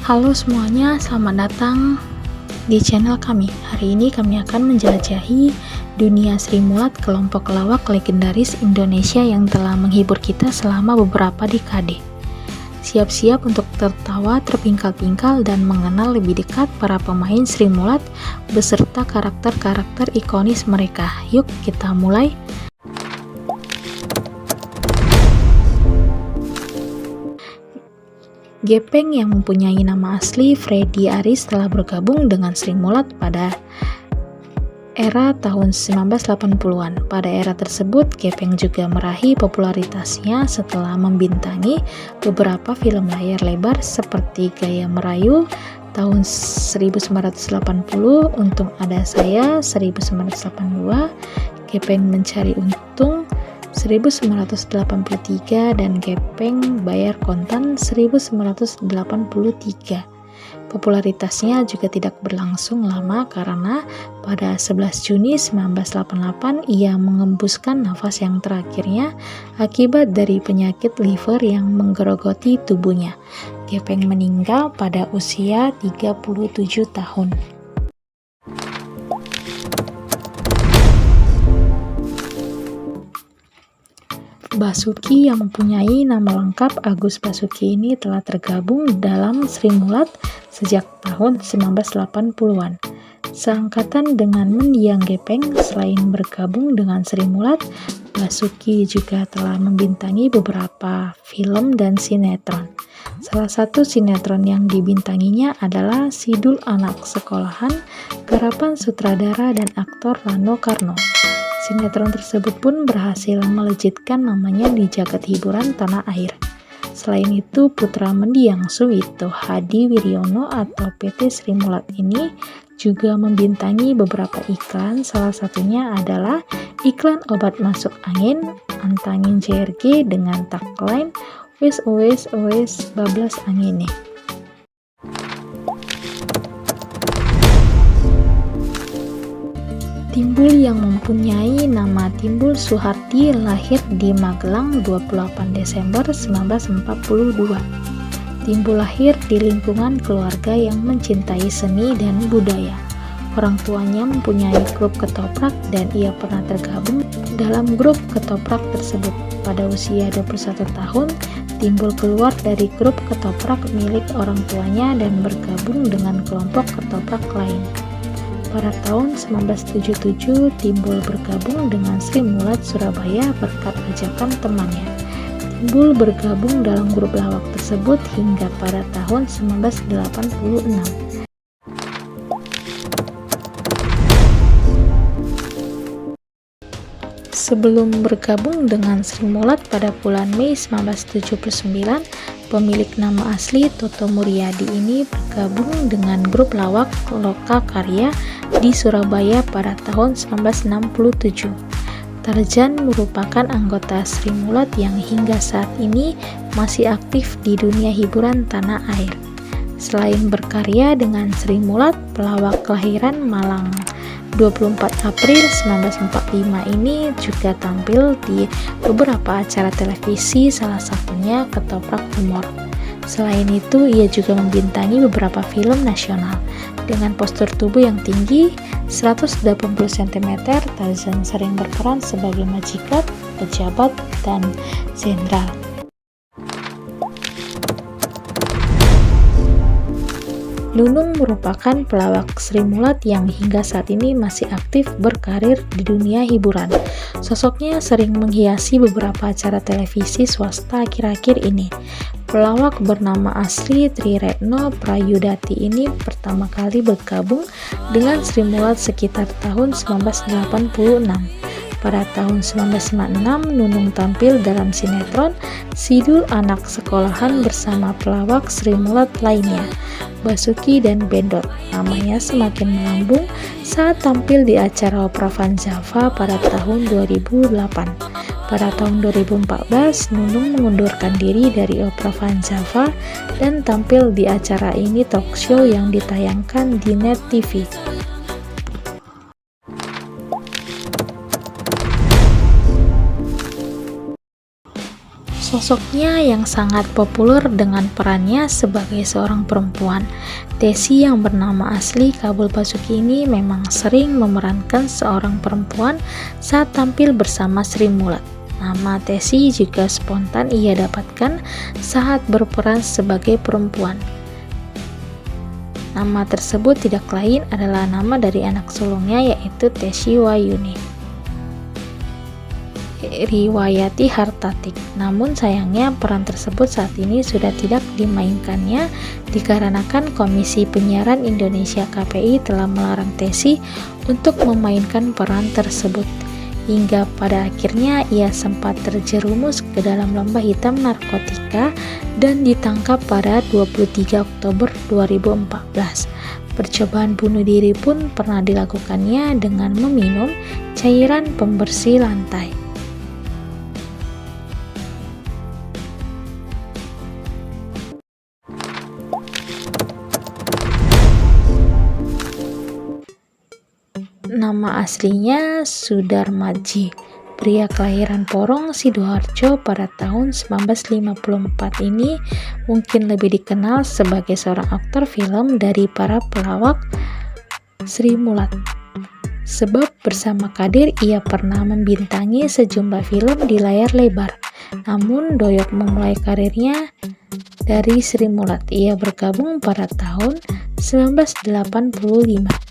Halo semuanya, selamat datang di channel kami. Hari ini kami akan menjelajahi dunia Sri Mulat, kelompok lawak legendaris Indonesia yang telah menghibur kita selama beberapa dekade. Siap-siap untuk tertawa, terpingkal-pingkal, dan mengenal lebih dekat para pemain Sri Mulat beserta karakter-karakter ikonis mereka. Yuk kita mulai. Gepeng yang mempunyai nama asli Freddy Aris telah bergabung dengan Sri Mulat pada era tahun 1980-an. Pada era tersebut, Gepeng juga meraih popularitasnya setelah membintangi beberapa film layar lebar seperti Gaya Merayu tahun 1980, Untung Ada Saya 1982, Gepeng Mencari Untung 1983, dan Gepeng Bayar Kontan 1983. Popularitasnya juga tidak berlangsung lama karena pada 11 Juni 1988 ia mengembuskan nafas yang terakhirnya akibat dari penyakit liver yang menggerogoti tubuhnya. Gepeng meninggal pada usia 37 tahun. Basuki yang mempunyai nama lengkap Agus Basuki ini telah tergabung dalam Sri Mulat sejak tahun 1980-an. Seangkatan dengan mendiang Gepeng, selain bergabung dengan Sri Mulat, Basuki juga telah membintangi beberapa film dan sinetron. Salah satu sinetron yang dibintanginya adalah Sidul Anak Sekolahan, garapan sutradara dan aktor Rano Karno. Sinetron tersebut pun berhasil melejitkan namanya di jagat hiburan tanah air. Selain itu, putra mendiang Suwito, Hadi Wiryono atau PT Sri Mulat ini juga membintangi beberapa iklan, salah satunya adalah iklan obat masuk angin Antangin JRG dengan tagline Wes Owes Owes Bablas Angine. Timbul yang mempunyai nama Timbul Suhardi lahir di Magelang 28 Desember 1942. Timbul lahir di lingkungan keluarga yang mencintai seni dan budaya. Orang tuanya mempunyai grup ketoprak dan ia pernah tergabung dalam grup ketoprak tersebut. Pada usia 21 tahun, Timbul keluar dari grup ketoprak milik orang tuanya dan bergabung dengan kelompok ketoprak lain. Pada tahun 1977, Timbul bergabung dengan Sri Mulat Surabaya berkat ajakan temannya. Timbul bergabung dalam grup lawak tersebut hingga pada tahun 1986. Sebelum bergabung dengan Sri Mulat pada bulan Mei 1979, pemilik nama asli Toto Muryadi ini bergabung dengan grup lawak Loka Karya di Surabaya pada tahun 1967. Tarjan merupakan anggota Sri Mulat yang hingga saat ini masih aktif di dunia hiburan tanah air. Selain berkarya dengan Sri Mulat, pelawak kelahiran Malang 24 April 1945 ini juga tampil di beberapa acara televisi, salah satunya Ketoprak Humor. Selain itu, ia juga membintangi beberapa film nasional. Dengan postur tubuh yang tinggi 180 cm, Tarzan sering berperan sebagai majikan, pejabat, dan jenderal. Nunung merupakan pelawak Sri Mulat yang hingga saat ini masih aktif berkarir di dunia hiburan. Sosoknya sering menghiasi beberapa acara televisi swasta akhir-akhir ini. Pelawak bernama asli Tri Retno Prayudati ini pertama kali bergabung dengan Sri Mulat sekitar tahun 1986. Pada tahun 1996, Nunung tampil dalam sinetron Sidul Anak Sekolahan bersama pelawak Sri Mulat lainnya, Basuki dan Bendot. Namanya semakin melambung saat tampil di acara Opera Van Java pada tahun 2008. Pada tahun 2014, Nunung mengundurkan diri dari Opera Van Java dan tampil di acara ini talk show yang ditayangkan di Net TV. Sosoknya yang sangat populer dengan perannya sebagai seorang perempuan. Tesi yang bernama asli Kabul Basuki ini memang sering memerankan seorang perempuan saat tampil bersama Sri Mulat. Nama Tesi juga spontan ia dapatkan saat berperan sebagai perempuan. Nama tersebut tidak lain adalah nama dari anak sulungnya, yaitu Tesi Wayuni Riwayati Hartatik. Namun sayangnya peran tersebut saat ini sudah tidak dimainkannya dikarenakan Komisi Penyiaran Indonesia KPI telah melarang Tesi untuk memainkan peran tersebut. Hingga pada akhirnya ia sempat terjerumus ke dalam lembah hitam narkotika dan ditangkap pada 23 Oktober 2014. Percobaan bunuh diri pun pernah dilakukannya dengan meminum cairan pembersih lantai. Nama aslinya Sudarmadji, pria kelahiran Porong, Sidoarjo pada tahun 1954 ini mungkin lebih dikenal sebagai seorang aktor film dari para pelawak Sri Mulat. Sebab bersama Kadir ia pernah membintangi sejumlah film di layar lebar. Namun Doyok memulai karirnya dari Sri Mulat. Ia bergabung pada tahun 1985.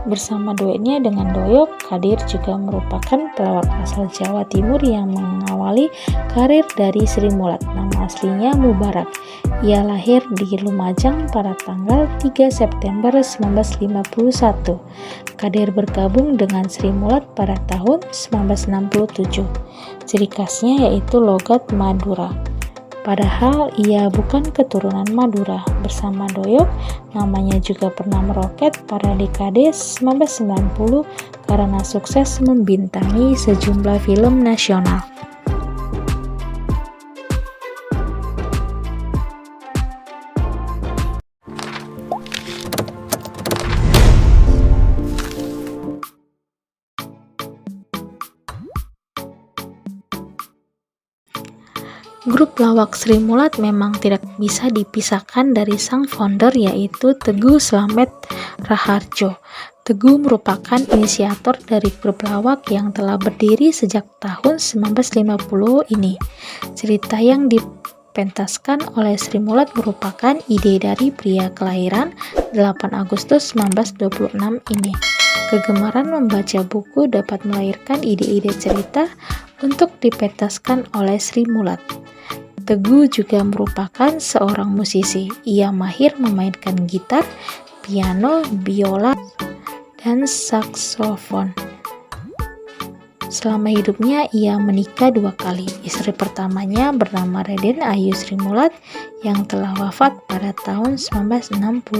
Bersama duetnya dengan Doyok, Kadir juga merupakan pelawak asal Jawa Timur yang mengawali karir dari Sri Mulat. Nama aslinya Mubarak. Ia lahir di Lumajang pada tanggal 3 September 1951. Kadir bergabung dengan Sri Mulat pada tahun 1967. Ciri khasnya yaitu logat Madura. Padahal ia bukan keturunan Madura. Bersama Doyok, namanya juga pernah meroket pada dekade 1990 karena sukses membintangi sejumlah film nasional. Grup lawak Sri Mulat memang tidak bisa dipisahkan dari sang founder, yaitu Teguh Slamet Raharjo. Teguh merupakan inisiator dari grup lawak yang telah berdiri sejak tahun 1950 ini. Cerita yang dipentaskan oleh Sri Mulat merupakan ide dari pria kelahiran 8 Agustus 1926 ini. Kegemaran membaca buku dapat melahirkan ide-ide cerita untuk dipentaskan oleh Sri Mulat. Teguh juga merupakan seorang musisi. Ia mahir memainkan gitar, piano, biola, dan saksofon. Selama hidupnya ia menikah 2 kali. Istri pertamanya bernama Raden Ayu Sri Mulat yang telah wafat pada tahun 1968.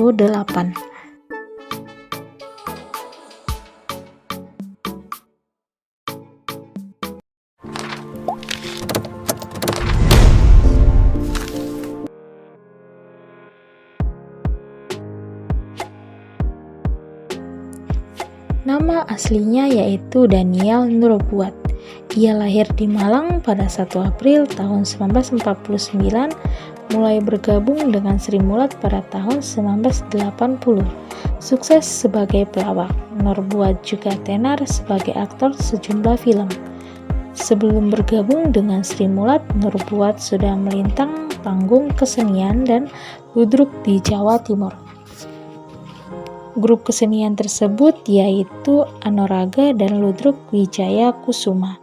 Nama aslinya yaitu Daniel Nurbuat. Ia lahir di Malang pada 1 April tahun 1949, mulai bergabung dengan Sri Mulat pada tahun 1980. Sukses sebagai pelawak, Nurbuat juga tenar sebagai aktor sejumlah film. Sebelum bergabung dengan Sri Mulat, Nurbuat sudah melintang panggung kesenian dan ludruk di Jawa Timur. Grup kesenian tersebut yaitu Anoraga dan Ludruk Wijaya Kusuma.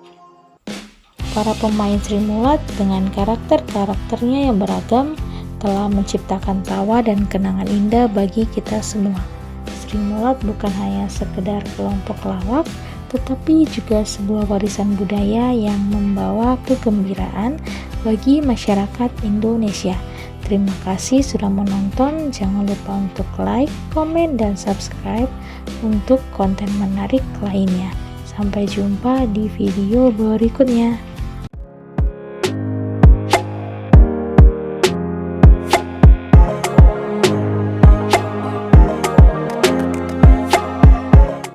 Para pemain Sri Mulat dengan karakter-karakternya yang beragam telah menciptakan tawa dan kenangan indah bagi kita semua. Sri Mulat bukan hanya sekedar kelompok lawak, tetapi juga sebuah warisan budaya yang membawa kegembiraan bagi masyarakat Indonesia. Terima kasih sudah menonton. Jangan lupa untuk like, komen, dan subscribe untuk konten menarik lainnya. Sampai jumpa di video berikutnya.